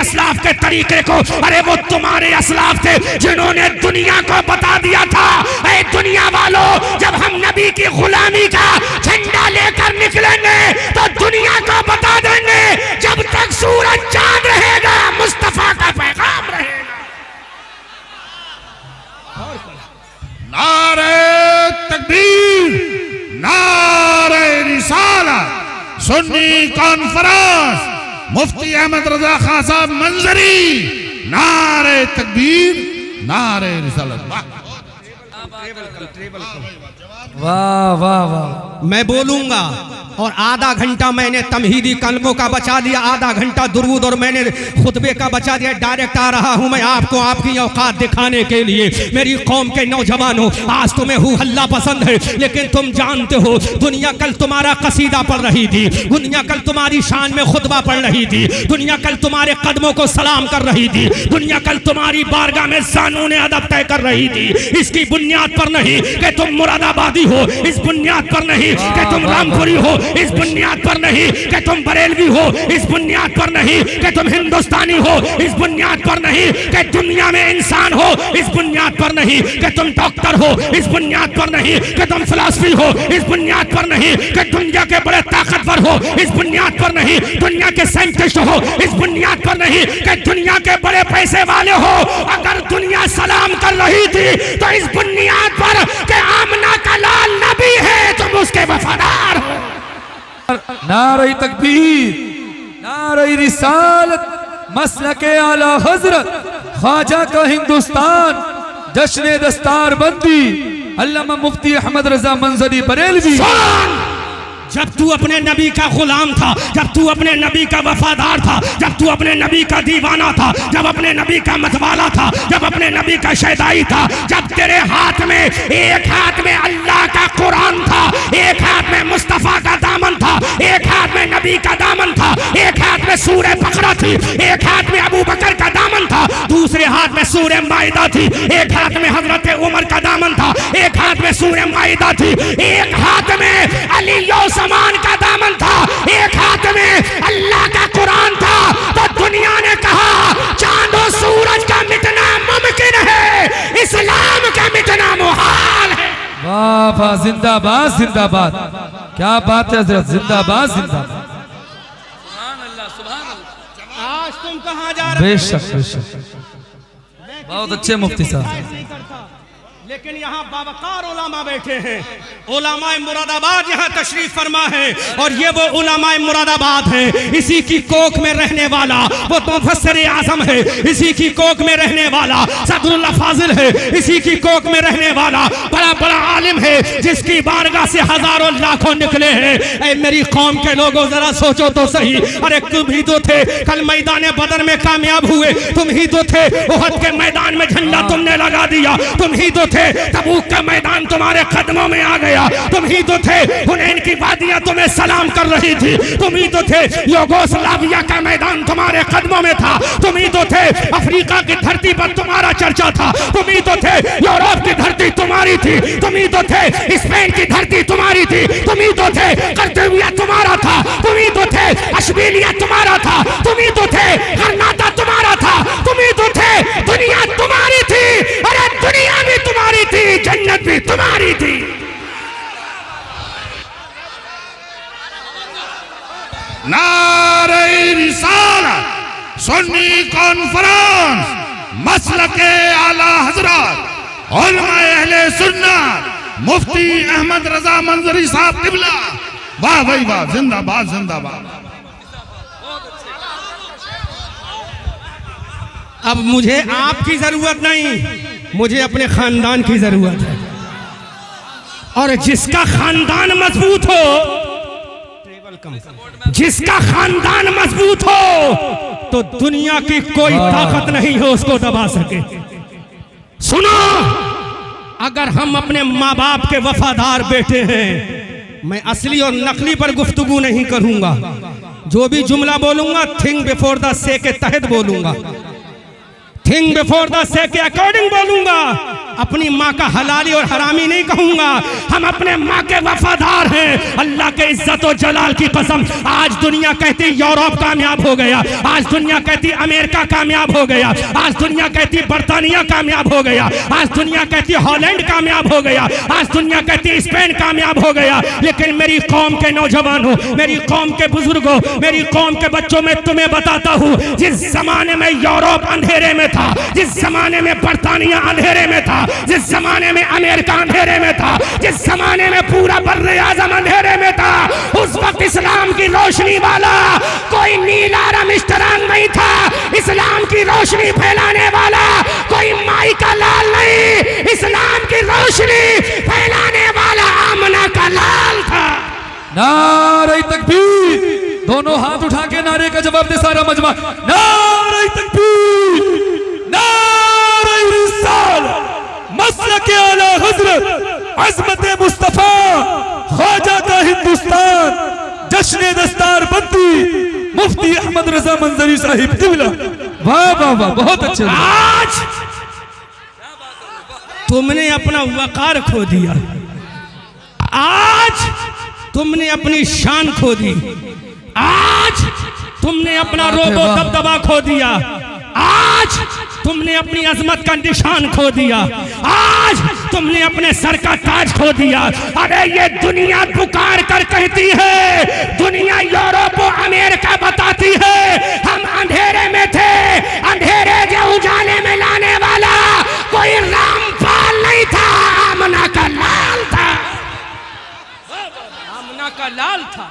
असलाफ के तरीके को, अरे वो तुम्हारे असलाफ थे जिन्होंने दुनिया को बता दिया था, ऐ दुनिया वालों, जब हम नबी की गुलामी का झंडा लेकर निकलेंगे तो दुनिया को बता देंगे, जब तक सूरज चांद रहेगा मुस्तफा का पैगाम रहेगा। नारे तकबीर, नारे रिसालत, सुन्नी कॉन्फ्रेंस, मुफ्ती अहमद रजा खान साहब मंजरी, नारे तकबीर, नारे रिसालत। वाह वाह वाह। मैं बोलूंगा और आधा घंटा मैंने तमहीदी कलमों का बचा दिया, आधा घंटा दुरूद और मैंने खुतबे का बचा दिया। डायरेक्ट आ रहा हूं मैं आपको आपकी औकात दिखाने के लिए। मेरी कौम के नौजवानों, आज तुम्हें हू हल्ला पसंद है, लेकिन तुम जानते हो दुनिया कल तुम्हारा कसीदा पढ़ रही थी, दुनिया कल तुम्हारी शान में खुतबा पढ़ रही थी, दुनिया कल तुम्हारे कदमों को सलाम कर रही थी, दुनिया कल तुम्हारी बारगाह में ज़ानून अदब तय कर रही थी। इसकी बुनियाद पर नहीं कि तुम मुरादाबादी हो, इस बुनियाद पर नहीं कि तुम रामपुरी हो, इस बुनियाद पर नहीं कि तुम बरेलवी हो, इस बुनियाद पर नहीं कि तुम हिंदुस्तानी हो, इस बुनियाद पर नहीं कि दुनिया में इंसान हो, इस बुनियाद पर नहीं कि तुम डॉक्टर हो, इस बुनियाद पर नहीं कि तुम फिलॉसफी हो, इस बुनियाद पर नहीं कि दुनिया के बड़े ताकतवर हो, इस बुनियाद पर नहीं दुनिया के साइंटिस्ट हो, इस बुनियाद पर नहीं कि दुनिया के बड़े पैसे वाले हो। अगर दुनिया सलाम कर रही थी तो इस बुनियाद पर कि आमना का लाल नबी है, तुम उसके वफादार हो। नारे तकबीर, नारे रिसालत, मसलके आला हजरत ख्वाजा का हिंदुस्तान, जश्न दस्तार बंदी अल्लामा मुफ्ती अहमद रजा मंजरी बरेलवी। जब तू अपने नबी का गुलाम था, जब तू अपने नबी का वफादार था, जब तू अपने नबी का दीवाना था, जब अपने नबी का मतवाला था, जब अपने नबी का शैदाई था, जब तेरे हाथ में एक हाथ में अल्लाह का कुरान था, एक हाथ में मुस्तफा का दामन था, एक हाथ में नबी का दामन था, एक हाथ में सूरह बकरा थी, एक हाथ में अबू बकर का दामन था, दूसरे हाथ में सूरह माइदा थी, एक हाथ में हजरत उमर का दामन था, एक हाथ में सूरह माइदा थी, एक हाथ में अली समान का दामन था, एक हाथ में अल्लाह का कुरान था, तो दुनिया ने कहा चांद और सूरज का मिटना मुमकिन है, इस्लाम का मिटना मुहाल है। वाह वाह, जिंदाबाद जिंदाबाद, क्या बात है हजरत, जिंदाबाद जिंदाबाद। आज तुम कहां जा रहे हो? बेशक बेशक, बहुत अच्छे मुफ्ती साहब। लेकिन यहाँ बावकार उलामा बैठे हैं, उलामाए मुरादाबाद यहाँ तशरीफ फरमा है, और ये वो उलामाए मुरादाबाद है। इसी की कोख में रहने वाला वो मुफस्सिर आज़म है, इसी की कोख में रहने वाला सदरुल्लाह फाजिल है, इसी की कोख में रहने वाला बड़ा बड़ा आलिम है, जिसकी बारगाह से हजारों लाखों निकले हैं। ऐ मेरी कौम के लोगों जरा सोचो तो सही, अरे तुम ही तो थे कल मैदान बदर में कामयाब हुए, तुम ही तो थे उहद के मैदान में झंडा तुमने लगा दिया, तुम ही तो थे तबूक का मैदान तुम्हारे कदमों में आ गया, तुम ही तो थे हुनैन की वादियां तुम्हें सलाम कर रही थी, तुम ही तो थे युगोस्लाविया का मैदान तुम्हारे कदमों में था, तुम ही तो थे अफ्रीका की धरती पर तुम्हारा चर्चा था, तुम ही तो थे यूरोप की धरती तुम्हारी थी, तुम ही तो थे स्पेन की धरती तुम्हारी थी, तुम ही तो थे कर्तव्य तुम्हारा था, तुम ही तो थे अशबीलिया तुम्हारा था, तुम ही तो थे गरनाता तुम्हारा था, तुम ही तो थे दुनिया तुम्हारी थी। अरे दुनिया भी तुम्हारी थी, जन्नत भी तुम्हारी थी। नारे रिसालत, सुन्नी कॉन्फ्रेंस, मसलके आला हजरत उलमाए अहले सुन्नत मुफ्ती अहमद रजा मंजरी साहब किबला। वाह भाई वाह, जिंदाबाद जिंदाबाद। अब मुझे आपकी जरूरत नहीं, मुझे अपने खानदान की जरूरत है, और जिसका खानदान मजबूत हो, जिसका खानदान मजबूत हो, तो दुनिया की कोई ताकत नहीं हो उसको दबा सके। सुनो, अगर हम अपने माँ बाप के वफादार बेटे हैं, मैं असली और नकली पर गुफ्तगू नहीं करूंगा, जो भी जुमला बोलूंगा थिंक बिफोर द से के तहत बोलूंगा। थिंक बिफोर द से के अकॉर्डिंग बोलूंगा। अपनी माँ का हलाली और हरामी नहीं कहूंगा। हम अपने माँ के वफादार हैं। अल्लाह के इज्जत और जलाल की कसम, आज दुनिया कहती यूरोप कामयाब हो गया, आज दुनिया कहती अमेरिका कामयाब हो गया, आज दुनिया कहती बर्तानिया कामयाब हो गया, आज दुनिया कहती हॉलैंड कामयाब हो गया, आज दुनिया कहती स्पेन कामयाब हो गया। लेकिन मेरी कौम के नौजवानों, मेरी कौम के बुजुर्गों, मेरी कौम के बच्चों में तुम्हें बताता हूँ, जिस जमाने में यूरोप अंधेरे में था, जिस जमाने में बर्तानिया अंधेरे में था, जिस जमाने में अमेरिका अंधेरे में था, जिस जमाने में पूरा बर्रे आजम अंधेरे में था, उस वक्त इस्लाम की रोशनी वाला कोई नीला रमिस्टरांग नहीं था। इस्लाम की रोशनी फैलाने वाला कोई माई का लाल नहीं, इस्लाम की रोशनी फैलाने वाला आमना का लाल था। नारे तकबीर, दोनों हाथ उठा के नारे का जवाब दे सारा मजमा। नारे तकबीर, नारे रिसालत, मसलक आला हजरत, अज़मत मुस्तफा, ख्वाजा का हिंदुस्तान, जश्न दस्तार बंदी, मुफ्ती अहमद रजा मंजरी साहिब क़िबला। वाह वाह वाह, बहुत अच्छे। आज तुमने अपना वकार खो दिया, आज तुमने अपनी शान खो दी, आज तुमने अपना रोबो दबदबा खो दिया, आज तुमने अपनी अजमत का निशान खो दिया, आज तुमने अपने सर का ताज खो दिया। अरे ये दुनिया पुकार कर कहती है, दुनिया यूरोप और अमेरिका बताती है, हम अंधेरे में थे, अंधेरे के उजाले में लाने वाला कोई रामपाल नहीं था, आमना का लाल था, आमना का लाल था।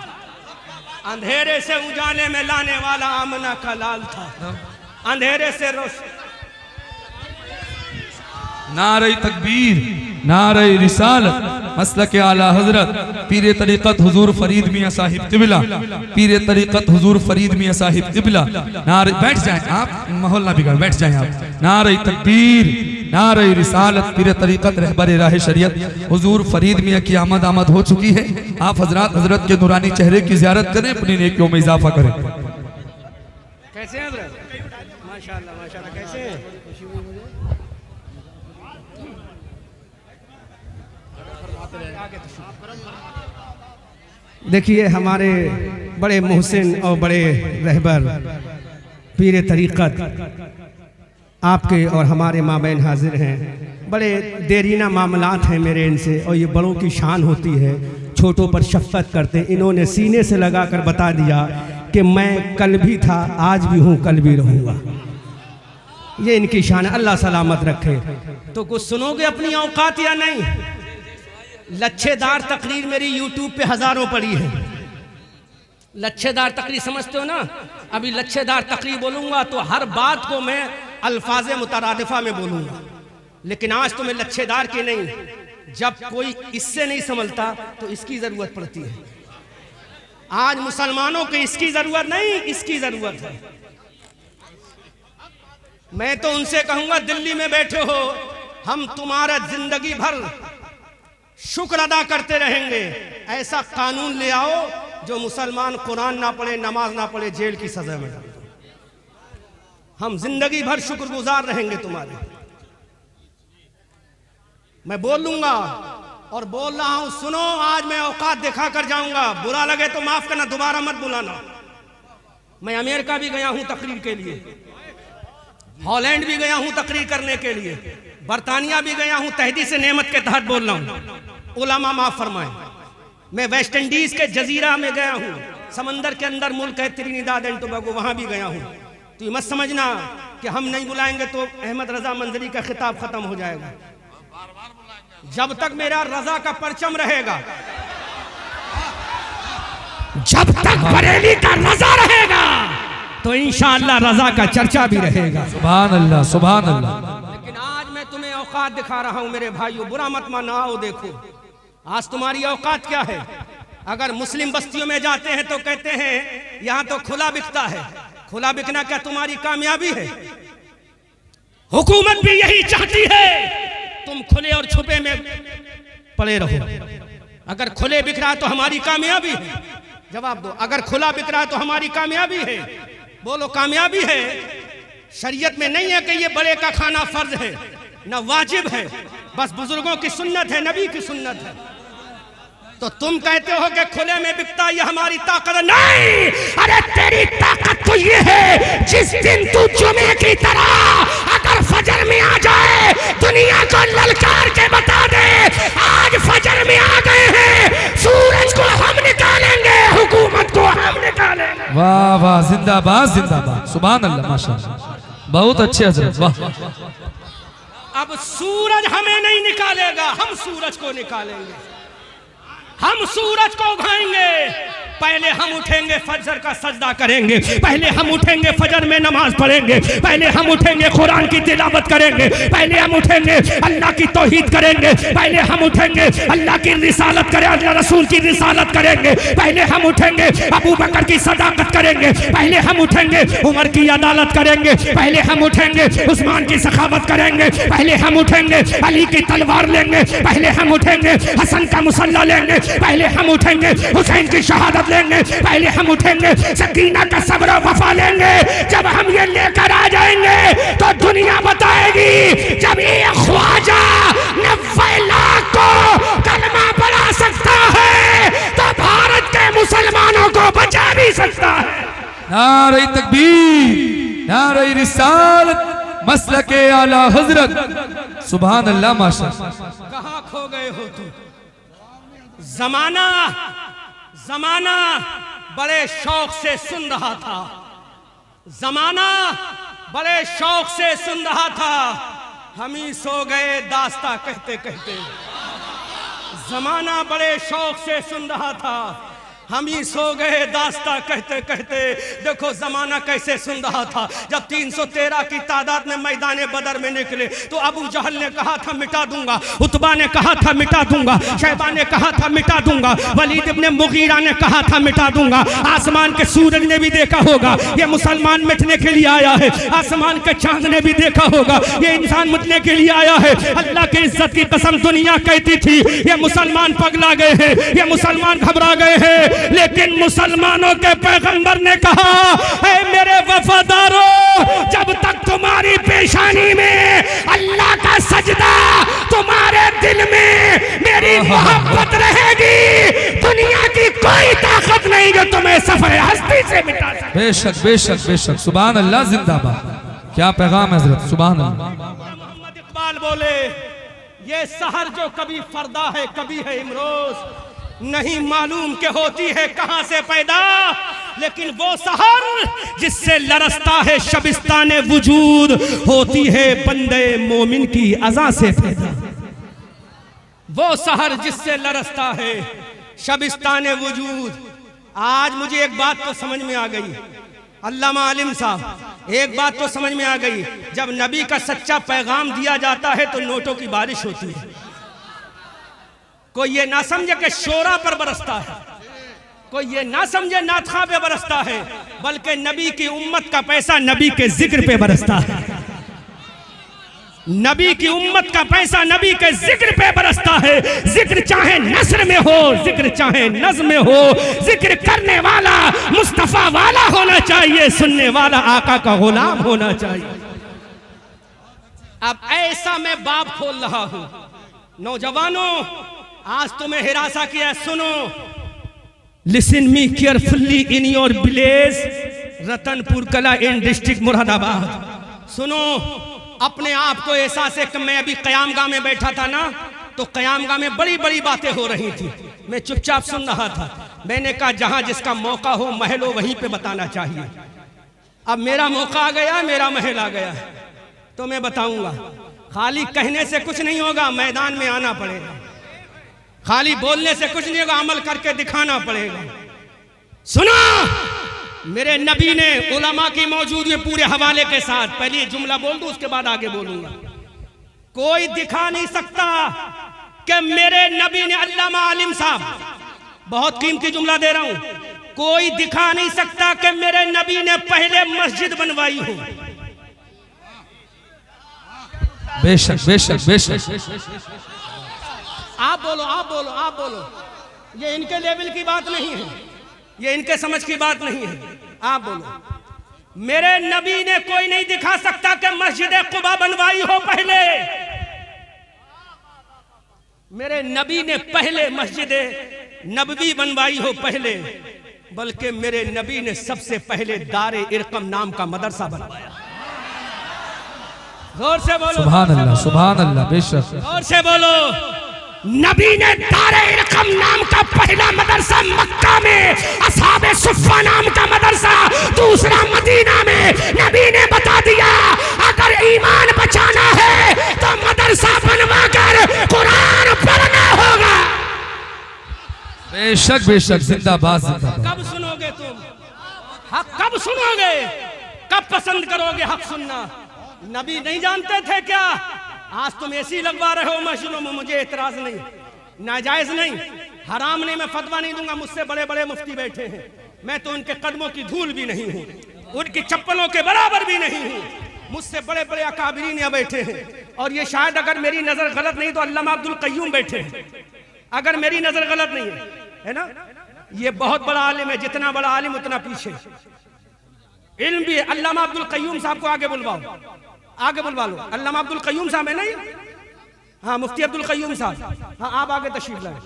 अंधेरे से उजाले में लाने वाला आमना का लाल था, अंधेरे से रोशनी। नारे तकबीर, नारे रिसालत, मसलक आला हजरत, पीर तरीक़त हुजूर फरीद मियाँ साहिब क़िबला, पीर तरीक़त हुजूर फरीद मियाँ साहिब क़िबला। नारे, बैठ जाएं आप, माहौल ना बिगाड़, बैठ जाएं आप। नारे तकबीर, नारे रिसालत, पीर तरीक़त रहबर राह शरीयत हुजूर फरीद मियाँ की आमद हो चुकी है। आप हजरत के नूरानी चेहरे की ज़ियारत करें, अपनी नेकियों में इजाफा करें। कैसे हैं माशाअल्लाह माशाअल्लाह, कैसे हैं? देखिए हमारे बड़े मोहसिन और बड़े रहबर पीर तरीक़त आपके और हमारे माबैन हाजिर हैं। बड़े देरीना मामलात हैं मेरे इनसे, और ये बड़ों की शान होती है, छोटों पर शफ़क़त करते। इन्होंने सीने से लगा कर बता दिया कि मैं कल भी था, आज भी हूँ, कल भी रहूँगा। ये इनकी शान है, अल्लाह सलामत रखे। तो कुछ सुनोगे अपनी औकात या नहीं? लच्छेदार तकरीर मेरी यूट्यूब पे हजारों पड़ी है। लच्छेदार तकरीर समझते हो ना? अभी लच्छेदार तकरीर बोलूंगा तो हर बात को मैं अल्फाज मुतरादिफा में बोलूंगा, लेकिन आज तो मैं लच्छेदार की नहीं। जब कोई इससे नहीं संभलता तो इसकी जरूरत पड़ती है। आज मुसलमानों को इसकी जरूरत नहीं, इसकी जरूरत है। मैं तो उनसे कहूंगा, दिल्ली में बैठे हो, हम तुम्हारा जिंदगी भर शुक्र अदा करते रहेंगे। ऐसा कानून ले आओ जो मुसलमान कुरान ना पढ़े, नमाज ना पढ़े, जेल की सजा में डाल दो। हम जिंदगी भर शुक्रगुजार रहेंगे तुम्हारे। मैं बोलूंगा और बोल रहा हूं, सुनो, आज मैं औकात दिखा कर जाऊंगा। बुरा लगे तो माफ करना, दोबारा मत बुलाना। मैं अमेरिका भी गया हूं तकरीर के लिए, हॉलैंड भी गया हूं तकरीर करने के लिए, बर्तानिया भी गया हूं, तहदी से नेमत के तहत बोल रहा हूं, उलमा माफ फरमाए। मैं वेस्ट इंडीज के जजीरा में गया हूं, समंदर के अंदर मुल्क है त्रिनिदाद एंड टोबैगो, वहां भी गया हूं। तो ये मत समझना कि हम नहीं बुलाएंगे तो अहमद रजा मंजरी का खिताब खत्म हो जाएगा। जब तक मेरा रजा का परचम रहेगा, जब तक बरेली का रजा रहेगा, तो इंशाअल्लाह रजा का चर्चा भी रहेगा। सुभान अल्लाह, सुभान अल्लाह। लेकिन आज मैं तुम्हें औकात दिखा रहा हूं मेरे भाइयों, बुरा मत मानो। आओ देखो आज तुम्हारी औकात क्या है। अगर मुस्लिम बस्तियों में जाते हैं तो कहते हैं यहां तो खुला बिकता है। खुला बिकना क्या तुम्हारी कामयाबी है? हुकूमत भी यही चाहती है तुम खुले और छुपे में पड़े रहो। अगर खुले बिक रहा है तो हमारी कामयाबी है। जवाब दो, अगर खुला बिक रहा है तो हमारी कामयाबी है। बोलो कामयाबी है। शरीयत में नहीं है कि ये बड़े का खाना फर्ज है न वाजिब है, बस बुजुर्गों की सुन्नत है, नबी की सुन्नत है। तो तुम कहते हो कि खुले में बिकता ये हमारी ताकत है। नहीं, अरे तेरी ताकत तो ये है जिस दिन तू जुमे की तरह अगर फजर में आ जाए, दुनिया को ललकार के बता दे आज फजर में आ गए हैं, सूरज को हम निकालेंगे, हुकूमत को हम निकालेंगे। वाह वाह, जिंदाबाद जिंदाबाद, सुभान अल्लाह, माशाअल्लाह, बहुत अच्छे हजरत, वाह। अब सूरज हमें नहीं निकालेगा, हम सूरज को निकालेंगे, हम सूरज को उगाएंगे। पहले हम उठेंगे फजर का सजदा करेंगे, पहले हम उठेंगे फजर में नमाज पढ़ेंगे, पहले हम उठेंगे कुरान की तिलावत करेंगे, पहले हम उठेंगे अल्लाह की तौहीद करेंगे, पहले हम उठेंगे अल्लाह की रिसालत करें, अल्लाह रसूल की रिसालत करेंगे, पहले हम उठेंगे अबू बकर की सदाकत करेंगे, पहले हम उठेंगे उमर की अदालत करेंगे, पहले हम उठेंगे उस्मान की सखावत करेंगे, पहले हम उठेंगे अली की तलवार लेंगे, पहले हम उठेंगे हसन का मुसल्ला लेंगे, पहले हम उठेंगे हुसैन की शहादत लेंगे, पहले हम उठेंगे सकीना का सब्र वफा लेंगे। जब हम ये लेकर आ जाएंगे तो दुनिया बताएगी जब ये ख्वाजा 90 लाख को कलमा पढ़ा सकता है तो भारत के मुसलमानों को बचा भी सकता है। नारे तकबीर, नारे रिसालत, मसलके आला हजरत, सुभान अल्लाह, माशाअल्लाह। कहाँ खो गए हो तुम? जमाना बड़े शौक से सुन रहा था, जमाना बड़े शौक से सुन रहा था, हम ही सो गए दास्ता कहते कहते। जमाना बड़े शौक से सुन रहा था, हम ही सो गए दास्ता कहते कहते। देखो जमाना कैसे सुन रहा था। जब 313 की तादाद में मैदान बदर में निकले तो अबू जहल ने कहा था मिटा दूंगा, उतबा ने कहा था मिटा दूंगा, शैबा ने कहा था मिटा दूंगा, वलीद इब्ने मुगीरा ने कहा था मिटा दूंगा। आसमान के सूरज ने भी देखा होगा ये मुसलमान मिटने के लिए आया है, आसमान के चांद ने भी देखा होगा ये इंसान मिटने के लिए आया है। अल्लाह की इज्जत की कसम दुनिया कहती थी ये मुसलमान पगला गए हैं, ये मुसलमान घबरा गए हैं, लेकिन मुसलमानों के पैगंबर ने कहा ऐ मेरे वफादारों, जब तक तुम्हारी पेशानी में अल्लाह का सजदा, तुम्हारे दिल में मेरी मोहब्बत रहेगी, दुनिया की कोई ताकत नहीं जो तुम्हें सफर हस्ती से मिटा सके। बेशक बेशक बेशक, सुभान अल्लाह, जिंदाबाद। क्या पैगाम है हजरत, सुभान अल्लाह। मोहम्मद इकबाल बोले ये सहर जो कभी फरदा है कभी है इमरोज, नहीं मालूम के होती है कहां से पैदा, लेकिन वो सहर जिससे लरसता है शबिस्ताने वजूद, होती है बंदे मोमिन की अज़ा से पैदा। वो सहर जिससे लरसता है शबिस्ताने वजूद। आज मुझे एक बात तो समझ में आ गई, अल्लामा आलिम साहब, एक बात तो समझ में आ गई, जब नबी का सच्चा पैगाम दिया जाता है तो नोटों की बारिश होती है। कोई ये ना समझे कि शोरा पर बरसता है, कोई ये ना समझे नाथखा पे बरसता है, बल्कि नबी की उम्मत का पैसा नबी के जिक्र पे बरसता है। नबी की उम्मत का पैसा नबी के जिक्र पे बरसता है। जिक्र चाहे नस्र में हो, जिक्र चाहे नज़्म में हो, जिक्र करने वाला मुस्तफा वाला होना चाहिए, सुनने वाला आका का गुलाम होना चाहिए। अब ऐसा मैं बाप खोल रहा हूं, नौजवानों आज तुम्हें हिरासा किया, सुनो, listen me carefully in your village Ratanpur कला इन डिस्ट्रिक्ट मुरादाबाद। सुनो, अपने आप को एहसास है कि मैं अभी कयामगाह में बैठा था ना, तो कयामगाह में बड़ी बड़ी बातें हो रही थी, मैं चुपचाप सुन रहा था। मैंने कहा जहां जिसका मौका हो महल हो वहीं पे बताना चाहिए। अब मेरा मौका आ गया, मेरा महल आ गया, तो मैं बताऊंगा। खाली कहने से कुछ नहीं होगा, मैदान में आना पड़ेगा। खाली बोलने से कुछ नहीं होगा, अमल करके दिखाना पड़ेगा। सुनो, मेरे नबी ने उलमा की मौजूद में पूरे हवाले के साथ, पहले जुमला बोल दूं उसके बाद आगे बोलूंगा। कोई दिखा नहीं सकता कि मेरे नबी ने, अल्लामा आलिम साहब बहुत कीमती जुमला दे रहा हूं, कोई दिखा नहीं सकता कि मेरे नबी ने पहले मस्जिद बनवाई हो। बेशक बेशक बेशक। आप बोलो, आप बोलो, आप बोलो। ये इनके लेवल की बात नहीं है, ये इनके समझ की बात नहीं है। आप बोलो। मेरे नबी ने कोई नहीं दिखा मेरे नबी ने पहले मस्जिद नबवी बनवाई हो पहले, बल्कि मेरे नबी ने सबसे पहले दारे इरकम नाम का मदरसा बनवाया। जोर से बोलो सुभान अल्लाह बेशक। जोर से बोलो। नबी ने दारे इरकम नाम का पहला मदरसा मक्का में, असहाबे सुफ़ा नाम का मदरसा दूसरा मदीना में। नबी ने बता दिया अगर ईमान बचाना है तो मदरसा बनवाकर कुरान पढ़ना होगा। बेशक बेशक, जिंदाबाद जिंदाबाद। कब सुनोगे तुम हक? कब सुनोगे? कब पसंद करोगे हक सुनना? नबी नहीं जानते थे क्या? आज तुम ऐसी लगवा रहे हो मस्जिदों में, मुझे एतराज नहीं, नाजायज नहीं, हराम नहीं, मैं फतवा नहीं दूंगा। मुझसे बड़े बड़े मुफ्ती बैठे हैं, मैं तो उनके कदमों की धूल भी नहीं हूँ, उनकी चप्पलों के बराबर भी नहीं हूँ। मुझसे बड़े बड़े अकाबिरीन यहाँ बैठे हैं, और ये शायद अगर मेरी नजर गलत नहीं तो अल्लामा अब्दुल कय्यूम बैठे हैं, अगर मेरी नजर गलत नहीं है ना। ये बहुत बड़ा आलिम है, जितना बड़ा आलिम उतना पीछे। इल्म भी है। अल्लामा अब्दुल कय्यूम साहब को आगे बुलवाओ, आगे बुलवा लो। अल्लामा अब्दुल कय्यूम साहब है ना ये? हाँ, मुफ्ती अब्दुल कय्यूम साहब। हाँ, आप आगे तशरीफ लाए,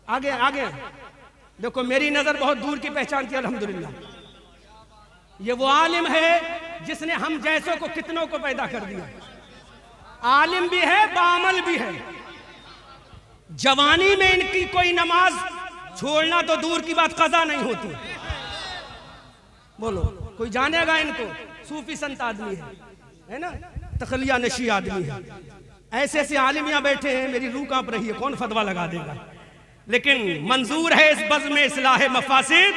आगे आगे। देखो मेरी नजर बहुत दूर की पहचान की अल्हम्दुलिल्लाह। ये वो आलिम है जिसने हम जैसों को कितनों को पैदा कर दिया। आलिम भी है, बामल भी है। जवानी में इनकी कोई नमाज छोड़ना तो दूर की बात, कज़ा नहीं होती। बोलो कोई जानेगा इनको? सूफी संत आदमी है ना, तखलिया नशी आदमी है। ऐसे ऐसे आलिम यहाँ बैठे हैं, मेरी रूह कांप रही है, कौन फतवा लगा देगा? लेकिन मंजूर है इस बज़्म में इस्लाह मफासिद।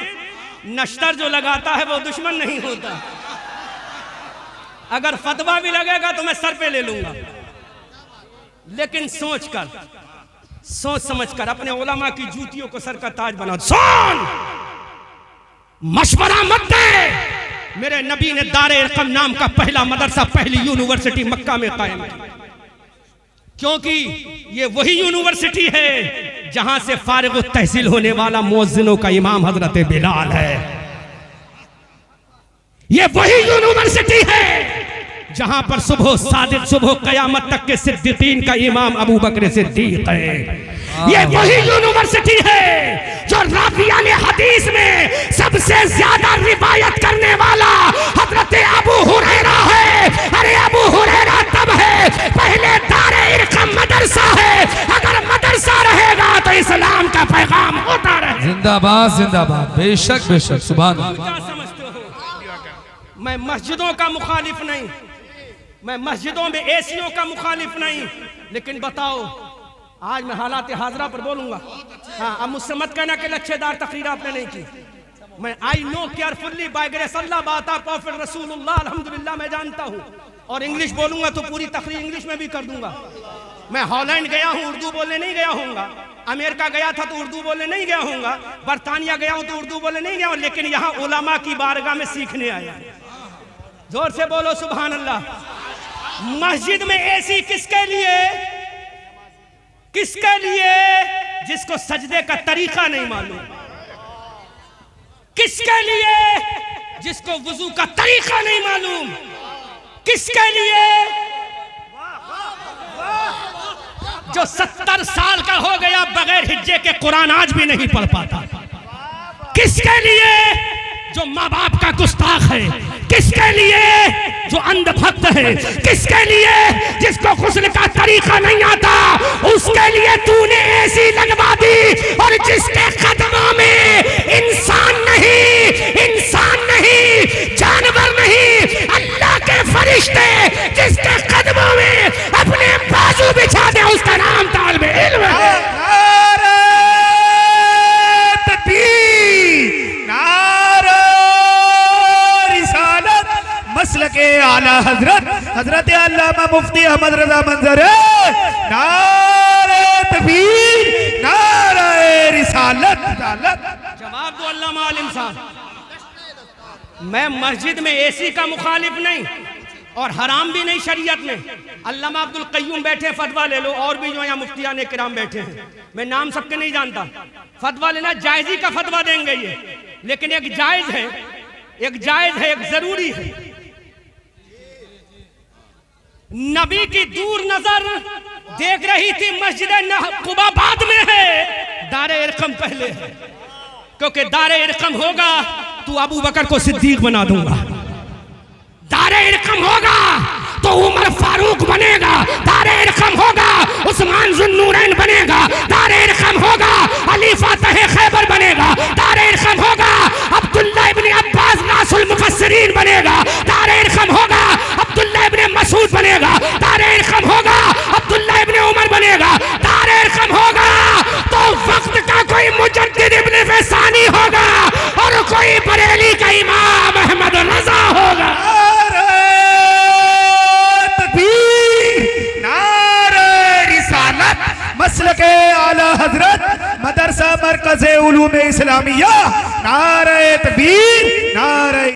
नश्तर जो लगाता है वो दुश्मन नहीं होता। अगर फतवा भी लगेगा तो मैं सर पे ले लूंगा, लेकिन सोच समझ कर अपने उलमा की जूतियों को सर का ताज बना। सुन, मशवरा मत दे। मेरे नबी ने दारे इरकम नाम का पहला मदरसा, पहली यूनिवर्सिटी मक्का में कायम की, क्योंकि ये वही यूनिवर्सिटी है जहां से फारिग तहसील होने वाला मुअज्जिनों का इमाम हजरत बिलाल है। ये वही यूनिवर्सिटी है जहां पर सुबह सादिक, सुबह कयामत तक के सिद्दीकीन का इमाम अबू बकर सिद्दीक है। ये वही यूनिवर्सिटी है जो रावियान हदीस में सबसे ज्यादा रिवायत करने वाला हजरत अबू हुरैरा है। अरे अबू हुरैरा तब है, पहले दारे इरकम मदरसा है। अगर मदरसा रहेगा तो इस्लाम का पैगाम होता रहे। जिंदाबाद जिंदाबाद, बेशक बेशक, सुभान अल्लाह। क्या समझते हो? मैं मस्जिदों का मुखालिफ नहीं, मैं मस्जिदों में एसियों का मुखालिफ नहीं, लेकिन बताओ आज मैं हालात हाजरा पर बोलूंगा। हाँ, अब मुझसे मत कहना कि लच्छेदार तकरीर आपने नहीं की। मैं I know carefully by grace अल्लाह बात प्रॉफिट रसूलुल्लाह अल्हम्दुलिल्लाह मैं जानता हूँ, और इंग्लिश बोलूंगा तो पूरी तकरीर इंग्लिश में भी कर दूंगा। मैं हॉलैंड गया हूँ, उर्दू बोलने नहीं गया हूँगा। अमेरिका गया था तो उर्दू बोलने नहीं गया हूँगा। बरतानिया गया हूँ तो उर्दू बोलने नहीं गया हूँ, लेकिन यहाँ उलमा की बारगाह में सीखने आया। जोर से बोलो सुभान अल्लाह। मस्जिद में एसी किसके लिए? किसके लिए? जिसको सजदे का तरीका नहीं मालूम। किसके लिए? जिसको वुजू का तरीका नहीं मालूम। किसके लिए? जो 70 साल का हो गया बगैर हिज्जे के कुरान आज भी नहीं पढ़ पाता। किसके लिए? जो माँ बाप का गुस्ताख है। किसके लिए? जो अंधभक्त है। किसके लिए? जिसको गुस्ल का तरीका नहीं आता, उसके लिए तूने ऐसी लगवा दी। और जिसके कदमों में इंसान नहीं, जानवर नहीं, अल्लाह के फरिश्ते जिसके कदमों में अपने बाजू बिछा दे, उसका नाम तालिब इल्म है। मसलके आला हजरत अल्लामा मुफ्ती अहमद रजा मंजर, नारे तकबीर, नारे रिसालत। जवाब दो अल्लामा आलिम साहब। मैं मस्जिद में एसी का मुखालिफ नहीं और हराम भी नहीं शरीयत में। अल्लामा अब्दुल कय्यूम बैठे, फतवा ले लो, और भी जो यहाँ मुफ्तियान किराम बैठे हैं, मैं नाम सबके नहीं जानता। फतवा लेना जायजी का फतवा देंगे ये, लेकिन एक जायज है, एक जरूरी है। नबी की दूर नजर देख रही थी मस्जिद कुबा बाद में है, दारे इरकम पहले है, क्योंकि दारे इरकम होगा तो अबू बकर को सिद्दीक बना दूंगा, दारे इरकम होगा तो उमर फारूक बनेगा, दारे इरकम होगा उस्मान जुन्नूरैन बनेगा, दारे इरकम होगा अली फातह खैबर बनेगा, दारे इरकम होगा अब्दुल्ला इब्न अब्बास नासुल मुफस्सिरीन बनेगा, दारे इरकम होगा अब्दुल्ला इब्न मसूद बनेगा, दारे इरकम होगा अब्दुल्ला इब्न उमर बनेगा, दारे इरकम होगा तो वक्त का कोई मुजद्दिद इब्न फैसानी होगा और कोई बरेली का इमाम अहमद रजा होगा। मसलके आला हजरत मदरसा मरकज़े उलूम इस्लामिया, नारे तकबीर, नारे